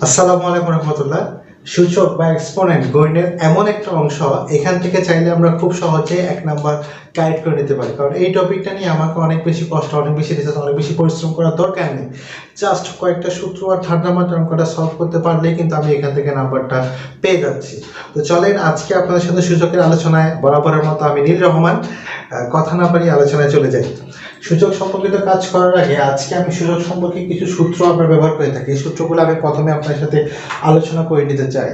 আসসালামু আলাইকুম রহমতুল্লাহ। সূচক বা এক্সপোনেন্ট গণিতের এমন একটা অংশ, এখান থেকে চাইলে আমরা খুব সহজে এক নাম্বার গাইড করে নিতে পারি। কারণ এই টপিকটা নিয়ে আমাকে অনেক বেশি কষ্ট, অনেক বেশি রিসার্চ, অনেক বেশি পরিশ্রম করার দরকার নেই। জাস্ট কয়েকটা সূত্র আর থার্ড নাম্বার অঙ্কটা সলভ করতে পারলেই কিন্তু আমি এখান থেকে নাম্বারটা পেয়ে যাচ্ছি। তো চলেন আজকে আপনাদের সাথে সূচকের আলোচনায় বরাবরের মতো আমি নীল রহমান কথা না পারি আলোচনায় চলে যাই। সূচক সম্পর্কিত কাজ করার আগে আজকে আমি সূচক সম্পর্কে কিছু সূত্র আমরা ব্যবহার করে থাকি। এই সূত্রগুলো আমি প্রথমে আপনার সাথে আলোচনা করে নিতে চাই।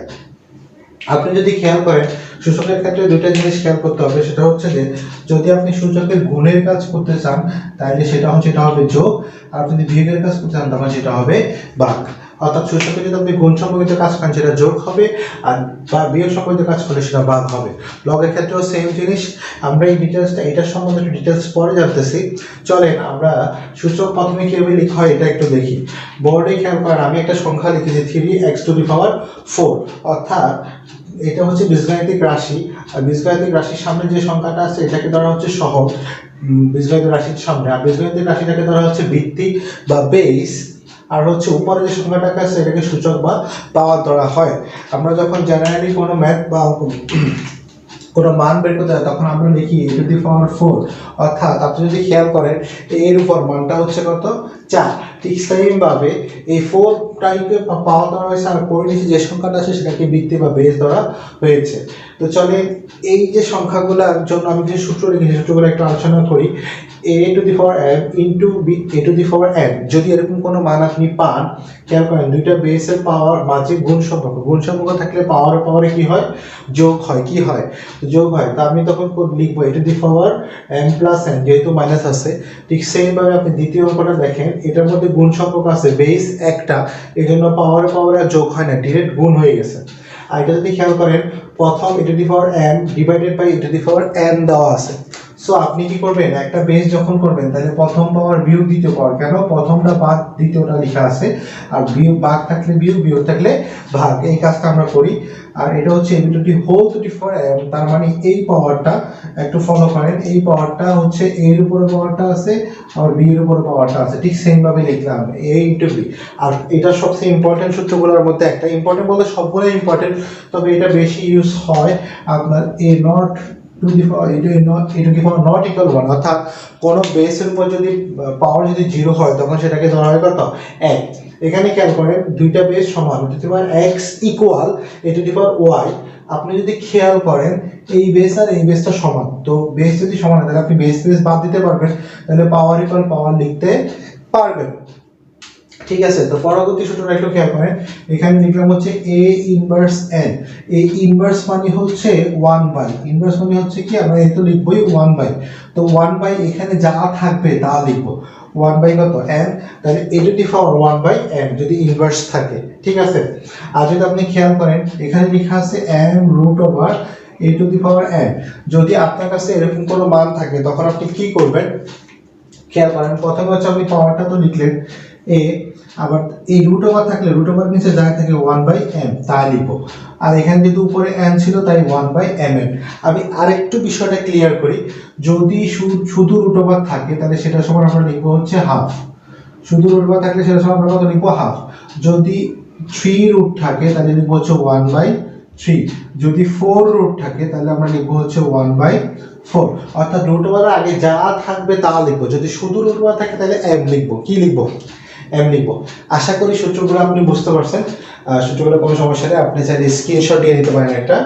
আপনি যদি খেয়াল করেন, সূচকের ক্ষেত্রে দুটো জিনিস খেয়াল করতে হবে। সেটা হচ্ছে যে যদি আপনি সূচকের গুণের কাজ করতে চান তাহলে সেটা হবে যোগ, আর যদি বিয়োগের কাজ করতে চান তখন সেটা হবে ভাগ। অর্থাৎ সূচকে যদি আপনি গুণ সম্পর্কিত কাজ করেন সেটা যোগ হবে, আর বা বিয়োগ সম্পর্কিত কাজ করলে সেটা ভাগ হবে। লগের ক্ষেত্রেও সেম জিনিস। আমরা এই ডিটেলসটা, এটার সম্বন্ধে একটু ডিটেলস পরে জানতেছি। চলেন আমরা সূচক প্রথমে কিভাবে লিখা হয় এটা একটু দেখি। বোর্ডে খেয়াল করেন, আমি একটা সংখ্যা লিখেছি 3x⁴, অর্থাৎ এটা হচ্ছে বীজগাণিতিক রাশি। আর বীজগাণিতিক রাশির সামনে যে সংখ্যাটা আছে এটাকে ধরা হচ্ছে সহগ বীজগাণিতিক রাশির সামনে, আর বীজগাণিতিক রাশিটাকে ধরা হচ্ছে ভিত্তি বা বেস, আর হচ্ছে উপরে যে সংখ্যাটাকে আছে এটাকে সূচক বা পাওয়ার ধরা হয়। আমরা যখন জেনারেলি কোনো ম্যাথ বা কোনো মান বের করতে হয় তখন আমরা লিখি a⁴, অর্থাৎ আপনি যদি খেয়াল করেন এর উপর মানটা হচ্ছে কত, 4। ঠিক সেম ভাবে এই 4টাকে পাওয়ার ধরা হয়েছে, আর পরে নিচে যে সংখ্যাটা আছে সেটাকে ভিত্তি বা বেস ধরা হয়েছে। তো চলে এই যে সংখ্যাগুলোর জন্য আমি যে সূত্র লিখেছি সূত্রগুলো একটু আলোচনা করি। a⁴n ইন্টু a⁴n, যদি এরকম কোনো মান আপনি পান, খেয়াল করেন দুইটা বেসের পাওয়ার মাঝে গুণ সম্পর্ক থাকলে পাওয়ারে কি হয়, যোগ হয়। কি হয়, যোগ হয়। তা আমি তখন লিখবো a⁴n+n, যেহেতু মাইনাস আছে। ঠিক সেম ভাবে আপনি দ্বিতীয় অঙ্কটা দেখেন, এটার মধ্যে গুণ সম্পর্ক আছে, বেস একটা, এই জন্য পাওয়ারে যোগ হয় না, ডিরেক্ট গুণ হয়ে গেছে। আর এটা যদি খেয়াল করেন, প্রথম a⁴n ডিভাইডেড বাই a⁴n দেওয়া আছে। সো আপনি কি করবেন, একটা বেস যখন করবেন তাহলে প্রথম পাওয়ার বিয়োগ দ্বিতীয় পাওয়ার, কেন প্রথমটা ভাগ দ্বিতীয়টা লেখা আছে, আর বিয়োগ ভাগ থাকলে বিয়োগ থাকলে ভাগ, এই কাজটা আমরা করি। আর এটা হচ্ছে a⁴n, তার মানে এই পাওয়ারটা একটু ফলো করেন, এই পাওয়ারটা হচ্ছে a এর উপরে পাওয়ারটা আছে আর b এর উপরে পাওয়ারটা আছে। ঠিক সেম ভাবে লিখলাম a × b। আর এটা সবচেয়ে ইম্পর্টেন্ট সূত্রগুলোর মধ্যে একটা, ইম্পর্টেন্ট বলতে সবগুলো ইম্পর্টেন্ট, তবে এটা বেশি ইউজ হয় আপনার a⁻1, অর্থাৎ কোন বেসের উপর যদি পাওয়ার যদি 0 হয় তখন সেটাকে ধরা হয় কত, 1। এখানে খেয়াল করেন দুইটা বেস সমান, x = a⁴y। আপনি যদি খেয়াল করেন এই বেস আর এই বেসটা সমান, তো বেস যদি সমান হয় তাহলে আপনি বেস বাদ দিতে পারবেন, তাহলে পাওয়ার = পাওয়ার লিখতে পারবেন। ঠিক আছে, তো পরবর্তী সূত্রটা একটু খেয়াল করেন। এখানে লিখলাম হচ্ছে a⁻n। এই ইনভার্স মানে হচ্ছে 1/, ইনভার্স মানে হচ্ছে কি, আমরা এই তো লিখবই 1/, তো 1/, এখানে যা থাকবে তা লিখব। 1/, কত, n, তাহলে a⁴1/n যদি ইনভার্স থাকে। ঠিক আছে, আর যদি আপনি খেয়াল করেন এখানে লেখা আছে m√a⁴n। যদি আপনার কাছে এরকম কোনো মান থাকে তখন আপনি কি করবেন, খেয়াল করেন প্রথমে হচ্ছে আপনি পাওয়ারটা তো লিখলেন a, আবার এই √ওভার থাকলে √ওভার নিচে যা থাকে 1/m তাই লিখবো। আর এখানে যেহেতু উপরে n ছিল তাই 1/mn। আমি আরেকটু বিষয়টা ক্লিয়ার করি, যদি শুধু √ওভার থাকে তাহলে সেটা সমান আমরা লিখবো হচ্ছে হাফ। শুধু √ওভার থাকলে সেটা সমান আমরা কত লিখবো, হাফ। যদি 3 থাকে তাহলে লিখবো হচ্ছে 1/3। যদি 4 থাকে তাহলে আমরা লিখবো হচ্ছে 1/4। অর্থাৎ √ওভার আগে যা থাকবে তা লিখবো। যদি শুধু √ওভার থাকে তাহলে m লিখবো। কি লিখবো, m লিখবো। আশা করি সূত্রগুলো আপনি বুঝতে পারছেন। সূত্রগুলো কোনো সমস্যা নেই, আপনি চাইলে স্ক্রিনশট দিয়ে নিতে পারেন একটা।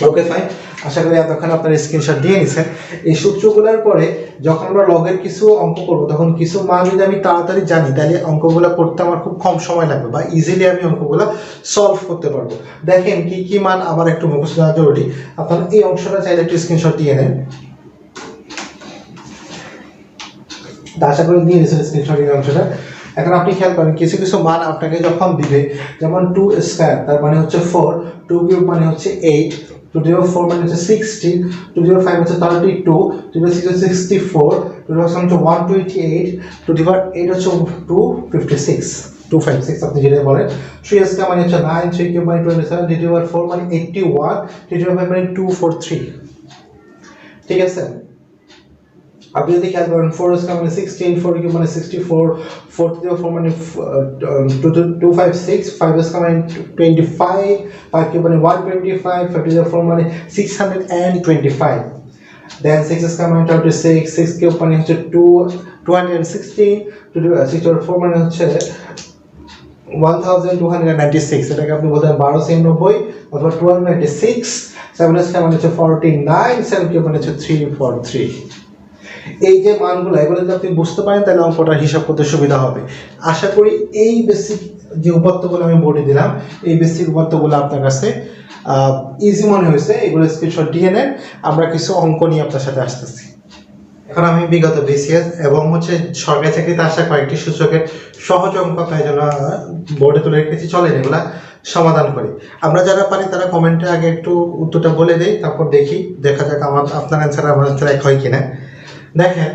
ওকে ফাইন, আশা করি এতক্ষণ আপনারা স্ক্রিনশট দিয়ে নিছেন। এই সূত্রগুলোর পরে যখন আমরা লগের কিছু অঙ্ক করব তখন কিছু মান যদি আমি তাড়াতাড়ি জানি তাহলে অঙ্কগুলো করতে আমার খুব কম সময় লাগবে, বা ইজিলি আমি অঙ্কগুলো সলভ করতে পারবো। দেখেন কি কি মান আমার একটু মুখস্থ করা জরুরি। আপনারা এই অংশটা চাইলে একটু স্ক্রিনশট দিয়ে নেন। আশা করি দিয়ে নিয়েছেন স্ক্রিনশট এই অংশটা। এখন আপনি খেয়াল করেন কিছু কিছু মান আপনাকে যখন দিবে, যেমন 2² তার মানে হচ্ছে 4, 2³ মানে হচ্ছে 8, 2⁴ মানে হচ্ছে 16, 2⁵ হচ্ছে 32, 2⁵ হচ্ছে 64, 2⁵ হচ্ছে 128, 2⁵ হচ্ছে 256 আপনি যেটা বলেন। 3² মানে হচ্ছে 9, 3³ মানে 27, 2⁴ মানে 81, 2⁵ মানে 243। ঠিক আছে, আপনি যদি খেয়াল করেন 4 স্কয়ার মানে 16, 4 কিউব মানে 64, 4 to the 4 মানে 256, 5 স্কয়ার মানে 25, 5 কিউব মানে 125, 5 to the 4 মানে 625, then 6 স্কয়ার মানে 26, 6 কিউব মানে হচ্ছে 216, 6 to the 4 মানে হচ্ছে 1296, এটাকে আপনি বলতে পারেন 1296 অথবা 1296, 7 স্কয়ার মানে হচ্ছে 49, 7 কিউব মানে হচ্ছে 343। এই যে মানগুলো এগুলো যদি আপনি বুঝতে পারেন তাহলে অঙ্কটা হিসাব করতে সুবিধা হবে। আশা করি এই বেসিক যে উপাত্তগুলো আমি বোর্ডে দিলাম এই বেসিক উপাত্তগুলো আপনার কাছে ইজি মনে হয়েছে। এগুলো স্ক্রিনশট দিয়ে নেন, আমরা কিছু অঙ্ক নিয়ে আপনার সাথে আসতেছি। এখন আমি বিগত বিসিএস এবং হচ্ছে সরকারি চাকরিতে আসা কয়েকটি সূচকের সহজ অঙ্ক আপনার জন্য বোর্ডে তুলে রেখেছি, চলেন এগুলা সমাধান করি। আমরা যারা পারি তারা কমেন্টে আগে একটু উত্তরটা বলে দেই, তারপর দেখি দেখা যাক আপনার অ্যান্সার আমার অ্যান্সার এক হয় কিনা। দেখেন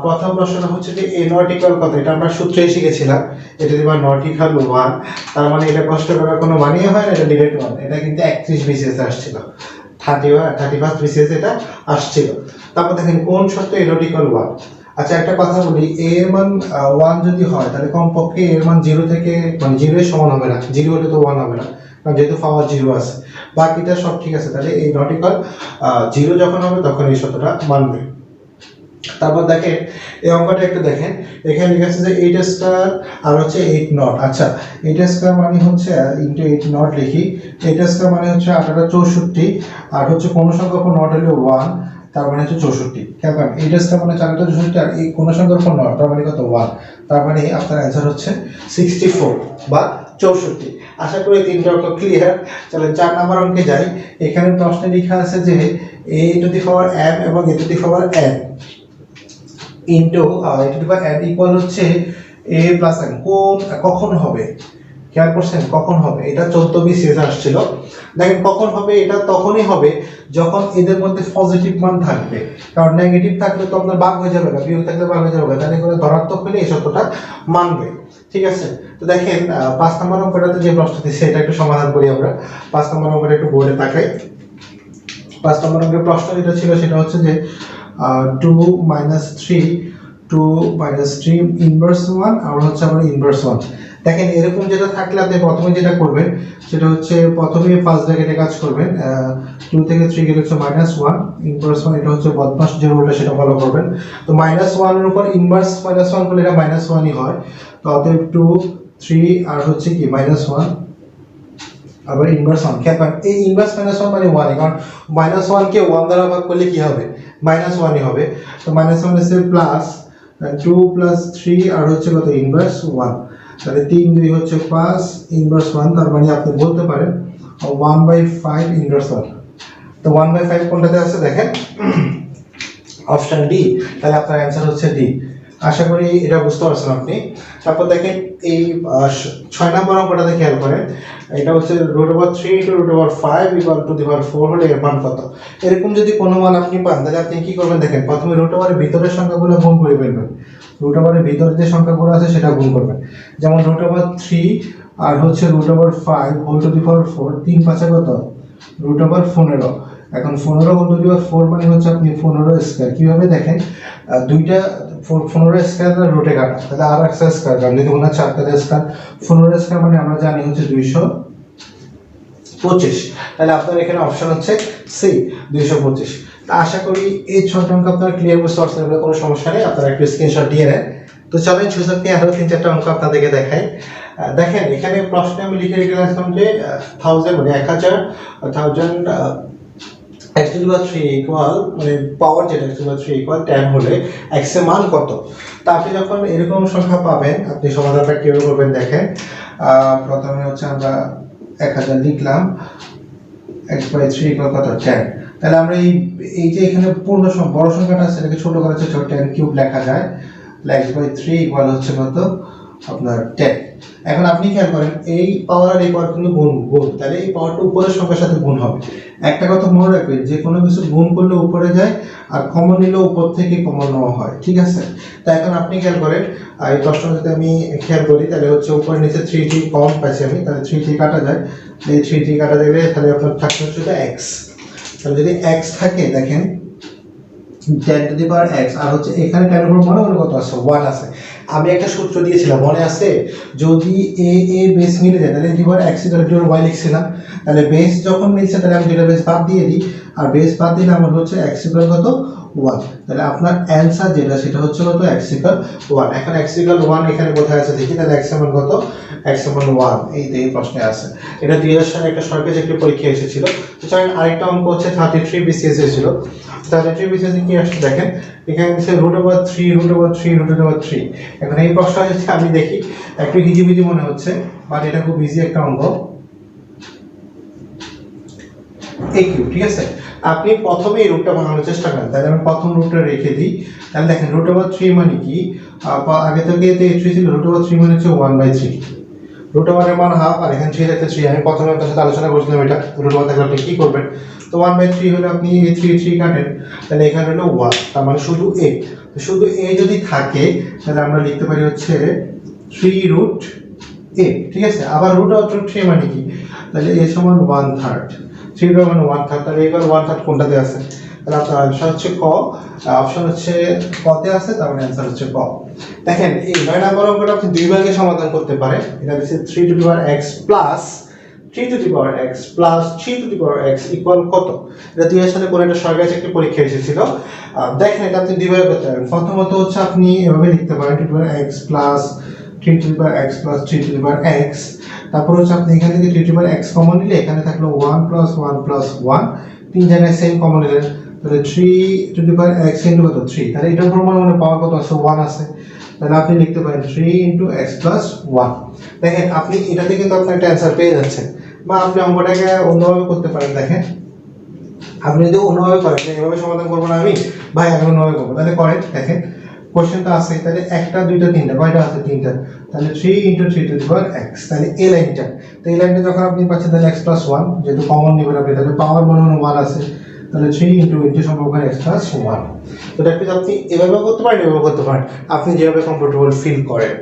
প্রথম প্রশ্নটা হচ্ছে যে এ নট ইকুয়াল কত, এটা আমরা সূত্রেই শিখেছিলাম। এটা যদি নট ইকুয়াল 1 তার মানে এটা কষ্ট করার কোনো মানেই হয় না, এটা ডিরেক্ট 1। এটা কিন্তু 31 বিসিএস আসছিল, 31 বিসিএস এটা আসছিল। তারপর দেখেন কোন শর্তে এ নট ইকুয়াল 1। আচ্ছা একটা কথা বলি, এ এর মান 1 যদি হয় তাহলে কমপক্ষে এর মান 0 থেকে মানে 0 এর সমান হবে না, 0 হলে তো 1 হবে না, কারণ যেহেতু পাওয়ার 0 আছে। বাকিটা সব ঠিক আছে, তাহলে এই নট ইকুয়াল 0 যখন হবে তখন এই শর্তটা মানবে। তারপর দেখেন এই অঙ্কটা একটু দেখেন, এখানে লেখা আছে যে 8 স্কয়ার আর হচ্ছে 8 নট। আচ্ছা 8 স্কয়ার মানে হচ্ছে ইনটু 8 নট লিখি, 8 স্কয়ার মানে হচ্ছে 8 64 আর হচ্ছে কোন সংখ্যার উপর নট হলে 1, তার মানে হচ্ছে 64। কেমন 8 স্কয়ার মানে 4 64 আর এই কোন সংখ্যার উপর নট তার মানে কত 1, তার মানে আপনার অ্যানসার হচ্ছে 64 বা 64। আশা করি তিনটা অঙ্ক ক্লিয়ার। চলেন 4 নাম্বার অঙ্কে যাই। এখানে প্রশ্নে লেখা আছে যে a to the power m এবং a to the power n into a to the power n equal হচ্ছে a প্লাস n। কখন হবে খেয়াল করছেন, কখন হবে? এটা 14 বিসিএস আসছিল। দেখেন কখন হবে, এটা তখনই হবে যখন এদের মধ্যে পজিটিভ মান থাকবে, কারণ নেগেটিভ থাকলে তো আপনার ভাগ হয়ে যাবে না, বিয়োগ থাকলে ভাগ হয়ে যাবে, তাহলে করে ধনাত্মক হলে এই শর্তটা মানবে। ঠিক আছে, তো দেখেন 5 নম্বর অঙ্কটাতে যে প্রশ্ন দিচ্ছে এটা একটু সমাধান করি আমরা। 5 নম্বর অঙ্কটা একটু বোর্ডে তাকাই। 5 নম্বর অঙ্কের প্রশ্ন যেটা ছিল সেটা হচ্ছে যে 2 3 ইনভার্স 1 আর হচ্ছে আমরা ইনভার্স 1। দেখেন এরকম যেটা থাকলে আপনি প্রথমে যেটা করবেন সেটা হচ্ছে প্রথমে ফার্স্ট ব্র্যাকেটে কাজ করবেন, 2 থেকে 3 গেলে হচ্ছে -1 ইনভার্স 1, এটা হচ্ছে বদমাশ যে রুলটা সেটা ফলো করবেন। তো -1 এর উপর ইনভার্স -1 করলে এটা -1ই হয়। তো অতএব 2 3 আর হচ্ছে কি -1 আবার ইনভার্স 1। খেয়াল করেন এই ইনভার্স -1 মানে 1, কারণ -1 কে 1 দ্বারা ভাগ করলে কি হবে -1ই হবে। তো -1 এসে প্লাস 2 প্লাস 3 আর হচ্ছে কত ইনভার্স 1, তাহলে 3 2 হচ্ছে 5 ইনভার্স 1, তার মানে আপনি বলতে পারেন 1/5 ইনভার্স 1। তো 1/5 কোনটাতে আছে দেখেন অপশন ডি, তাহলে আপনার অ্যানসার হচ্ছে ডি। আশা করি এটা বুঝতে পারছেন আপনি। তারপর দেখেন এই 6 নম্বর অঙ্কটাতে খেয়াল করেন, এটা হচ্ছে √3 * √5 = টু দি পাওয়ার 4 হলে এর মান কত। এরকম যদি কোনো মান আপনি পান তাহলে আপনি কি করবেন দেখেন, প্রথমে √এর ভিতরের সংখ্যাগুলো গুণ করে ফেলবেন, √এর ভিতরে যে সংখ্যাগুলো আছে সেটা গুণ করবেন। যেমন √3 আর হচ্ছে √5 হোল টু দি পাওয়ার 4, 3 5 কত √15। এখন 15 হোল টু দি পাওয়ার 4 মানে হচ্ছে আপনি 15 স্কয়ার। কিভাবে দেখেন, দুইটা 15 স্কয়ার রুটে কাটা, তাহলে আর একটা স্কয়ার কাটলে যদি মনে হয় 4টা স্কয়ার, 15 স্কয়ার মানে আমরা জানি হচ্ছে 225। তাহলে আপনার এখানে অপশন হচ্ছে সি 225। তা আশা করি এই 6টা অঙ্ক আপনারা ক্লিয়ার বুঝতে পারছেন, এগুলো কোনো সমস্যা নেই, আপনারা একটু স্ক্রিনশট দিয়ে নেন। তো চলেন সুযোগ নিয়ে আরো 3-4টা অঙ্ক আপনাদেরকে দেখাই। দেখেন এখানে প্রশ্নে আমি লিখে রেখেছিলাম যে 1000 মানে 1000 x to the power 3 equal মানে পাওয়ার যেটা x to the power 3 equal 10 হলে x এর মান কত। তা আপনি যখন এরকম সংখ্যা পাবেন আপনি সমাধানটা কিভাবে করবেন দেখেন, প্রথমে হচ্ছে আমরা 1000 লিখলাম, x/3 ইকুয়াল কত 10। তাহলে আমরা এই যে এখানে পূর্ণ বড় সংখ্যাটা আছে এটাকে ছোট করার চেষ্টা 10³ লেখা যায়, তাহলে x/3 ইকুয়াল হচ্ছে কত আপনার 10। এখন আপনি খেয়াল করেন এই পাওয়ার আর এই পাওয়ার কিন্তু গুণ, তাহলে এই পাওয়ারটা উপরের সংখ্যার সাথে গুণ হবে। একটা কথা মনে রাখবেন, যে কোনো কিছু গুণ করলে উপরে যায় আর কমন নিলে উপর থেকে কমন নেওয়া হয়, ঠিক আছে। তাই এখন আপনি খেয়াল করেন এই প্রশ্ন যদি আমি খেয়াল করি তাহলে হচ্ছে উপরে নিচে 3 কম পাইছি আমি, তাহলে 3 কাটা যায়, এই 3 কাটা গেলে তাহলে আপনার থাকছে হচ্ছে x। তাহলে যদি x থাকে দেখেন 10 টু দি পাওয়ার x আর হচ্ছে এখানে 10 এর উপর মনে কত আছে 1 আছে। আমি একটা সূত্র দিয়েছিলাম মনে আছে, যদি a বেস মিলে যায় তাহলে ডিভাইড x ইকুয়াল y লিখছিলাম, তাহলে বেস যখন মিলছে তাহলে আমি দুটো বেস বাদ দিয়ে দিই, আর বেস বাদ দিলে আমার হচ্ছে x ইকুয়াল কত 1, তাহলে আপনার অ্যানসার যেটা সেটা হচ্ছে কত x ইকুয়াল 1। এখন x ইকুয়াল 1 এখানে কোথায় আছে দেখি, তাহলে x সমান কত, x সমান 1 এই প্রশ্নে আছে। এটা 2000 সালে একটা সরকারি চাকরি পরীক্ষা এসেছিল। তো চলেন আরেকটা অঙ্ক হচ্ছে 33 বিসিএস এসেছিল। 33 বিসিএস কি আসছে দেখেন, এখানে আছে √3 এখন এই প্রশ্নটা যদি আমি দেখি একটু হিজিবিজি মনে হচ্ছে, বাট এটা খুব ইজি একটা অঙ্ক। ঠিক আছে, আপনি প্রথমে এই রুটটা বানানোর চেষ্টা করেন, তাহলে আমি প্রথম রুটটা রেখে দিই। তাহলে দেখেন √3 মানে কি, আগে থেকে 3 ছিল, √3 মানে হচ্ছে 1/3, √1 এর মান হাফ, আর এখানে 3 রেখে 3 আমি প্রথমে আপনার সাথে আলোচনা করছিলাম এটা √1 থাকলে আপনি কি করবেন। তো 1/3 হলে আপনি এই 3 কাটেন, তাহলে এখানে হলো 1, তার মানে শুধু a। তো শুধু a যদি থাকে তাহলে আমরা লিখতে পারি হচ্ছে 3√a। ঠিক আছে, আবার √3 মানে কি, তাহলে a সমান 1/3, 3 মানে 1/3, তাহলে এবার 1/3 কোনটাতে আছে, তাহলে আপনার অপশন হচ্ছে ক, অপশন হচ্ছে কতে আছে, তার মানে অ্যানসার হচ্ছে ক। দেখেন এই 9 নম্বর অঙ্কটা আপনি দুই ভাগে সমাধান করতে পারেন। এটা হচ্ছে 3 to the power x plus 3 to the power x plus 3 to the power x equal কত। এটা 2000 সালে কোন একটা সরকারি চাকরি পরীক্ষা এসেছিল। দেখেন এটা আপনি দুই ভাগে করতে পারেন। প্রথমত হচ্ছে আপনি এভাবে লিখতে পারেন 2 to the power x plus 3 to the power x plus 3 to the power x, তারপর হচ্ছে আপনি এখান থেকে 3 to the power x common নিলে এখানে থাকলো 1 প্লাস 1 প্লাস 1, তিন জায়গায় সেম কমন নিলেন, তাহলে 3 to the power x into কত 3, তাহলে এটার প্রমাণ মানে পাওয়ার কত আছে 1 আছে, তাহলে আপনি লিখতে পারেন 3 ইনটু x প্লাস 1। দেখেন আপনি এটাতে কিন্তু আপনার একটা অ্যানসার পেয়ে যাচ্ছেন। বা আপনি অঙ্কটাকে অন্যভাবে করতে পারেন। দেখেন আপনি যদি অন্যভাবে করেন, এভাবে সমাধান করবো না আমি ভাই, আমি অন্যভাবে করবো, তাহলে করেন। দেখেন কোশ্চেনটা আছে, তাহলে একটা দুইটা তিনটা, কয়টা আছে তিনটা, তাহলে 3 into 3 to the power x, তাহলে এই লাইনটা, তো এই লাইনটা যখন আপনি পাচ্ছেন তাহলে x প্লাস 1 যেহেতু কমন নেবেন আপনি, তাহলে পাওয়ার মনে 1 আছে, তাহলে 3 ইনটু সম্পর্ক x প্লাস 1। তো এটা আপনি এভাবেও করতে পারেন, এভাবেও করতে পারেন, আপনি যেভাবে কমফোর্টেবল ফিল করেন।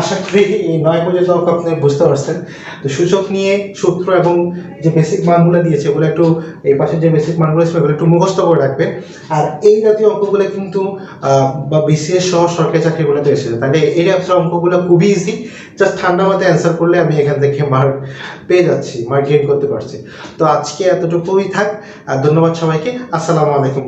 আশা করি এই 9 পর্যন্ত অঙ্ক আপনি বুঝতে পারছেন। তো সূচক নিয়ে সূত্র এবং যে বেসিক মানগুলো দিয়েছে ওগুলো একটু, এই পাশে যে বেসিক মানগুলো ছিল ওগুলো একটু মুখস্থ করে রাখবেন। আর এই জাতীয় অঙ্কগুলো কিন্তু বা বিসিএস সহ সরকারি চাকরিগুলোতে এসেছে, তাহলে এই টাইপের অঙ্কগুলো খুবই ইজি, জাস্ট ঠান্ডা মাথায় অ্যান্সার করলে আমি এখান থেকে মার্ক পেয়ে যাচ্ছি, মার্ক গেইন করতে পারছি। তো আজকে এতটুকুই থাক, আর ধন্যবাদ সবাইকে, আসসালামু আলাইকুম।